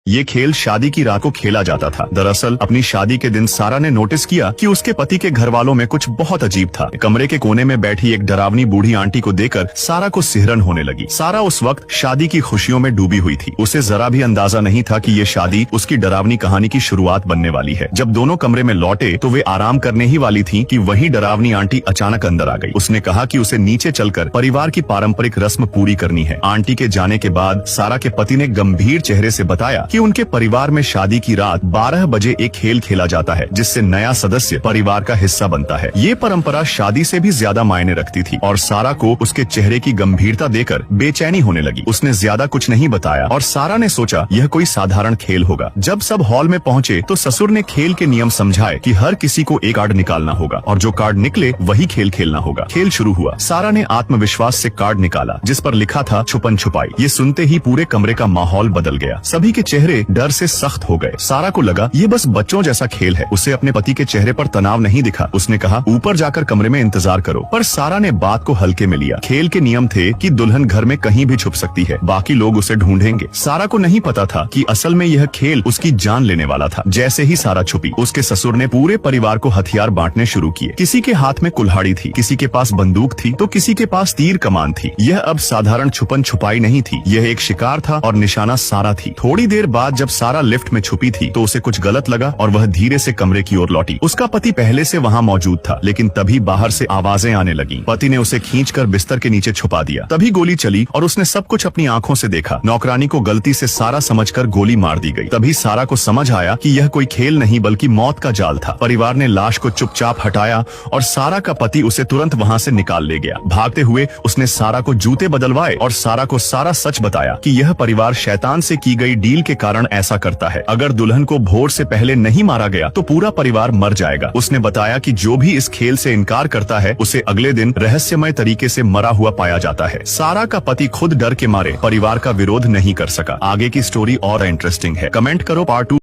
ये खेल शादी की रात को खेला जाता था। दरअसल अपनी शादी के दिन सारा ने नोटिस किया कि उसके पति के घर वालों में कुछ बहुत अजीब था। कमरे के कोने में बैठी एक डरावनी बूढ़ी आंटी को देखकर सारा को सिहरन होने लगी। सारा उस वक्त शादी की खुशियों में डूबी हुई थी। उसे जरा भी अंदाजा नहीं था कि ये शादी उसकी डरावनी कहानी की शुरुआत बनने वाली है। जब दोनों कमरे में लौटे तो वे आराम करने ही वाली थी कि वही डरावनी आंटी अचानक अंदर आ गई। उसने कहा कि उसे नीचे चलकर परिवार की पारंपरिक रस्म पूरी करनी है। आंटी के जाने के बाद सारा के पति ने गंभीर चेहरे से बताया कि उनके परिवार में शादी की रात 12 बजे एक खेल खेला जाता है जिससे नया सदस्य परिवार का हिस्सा बनता है। ये परंपरा शादी से भी ज्यादा मायने रखती थी और सारा को उसके चेहरे की गंभीरता देखकर बेचैनी होने लगी। उसने ज्यादा कुछ नहीं बताया और सारा ने सोचा यह कोई साधारण खेल होगा। जब सब हॉल में पहुंचे तो ससुर ने खेल के नियम समझाए कि हर किसी को एक कार्ड निकालना होगा और जो कार्ड निकले वही खेल खेलना होगा। खेल शुरू हुआ। सारा ने आत्मविश्वास से कार्ड निकाला जिस पर लिखा था छुपन छुपाई। ये सुनते ही पूरे कमरे का माहौल बदल गया। सभी के चेहरे डर से सख्त हो गए। सारा को लगा ये बस बच्चों जैसा खेल है। उसे अपने पति के चेहरे पर तनाव नहीं दिखा। उसने कहा ऊपर जाकर कमरे में इंतजार करो। पर सारा ने बात को हल्के में लिया। खेल के नियम थे कि दुल्हन घर में कहीं भी छुप सकती है, बाकी लोग उसे ढूंढेंगे। सारा को नहीं पता था कि असल में यह खेल उसकी जान लेने वाला था। जैसे ही सारा छुपी उसके ससुर ने पूरे परिवार को हथियार बांटने शुरू किए। किसी के हाथ में कुल्हाड़ी थी, किसी के पास बंदूक थी तो किसी के पास तीर कमान थी। यह अब साधारण छुपन छुपाई नहीं थी, यह एक शिकार था और निशाना सारा थी। थोड़ी देर बाद जब सारा लिफ्ट में छुपी थी तो उसे कुछ गलत लगा और वह धीरे से कमरे की ओर लौटी। उसका पति पहले से वहाँ मौजूद था, लेकिन तभी बाहर से आवाजें आने लगी। पति ने उसे खींचकर बिस्तर के नीचे छुपा दिया। तभी गोली चली और उसने सब कुछ अपनी आंखों से देखा। नौकरानी को गलती से सारा समझकर गोली मार दी गई। तभी सारा को समझ आया कि यह कोई खेल नहीं बल्कि मौत का जाल था। परिवार ने लाश को चुपचाप हटाया और सारा का पति उसे तुरंत वहाँ से निकाल ले गया। भागते हुए उसने सारा को जूते बदलवाए और सारा को सारा सच बताया कि यह परिवार शैतान से की गई डील के कारण ऐसा करता है। अगर दुल्हन को भोर से पहले नहीं मारा गया तो पूरा परिवार मर जाएगा। उसने बताया कि जो भी इस खेल से इनकार करता है उसे अगले दिन रहस्यमय तरीके से मरा हुआ पाया जाता है। सारा का पति खुद डर के मारे परिवार का विरोध नहीं कर सका। आगे की स्टोरी और इंटरेस्टिंग है। कमेंट करो पार्ट 2।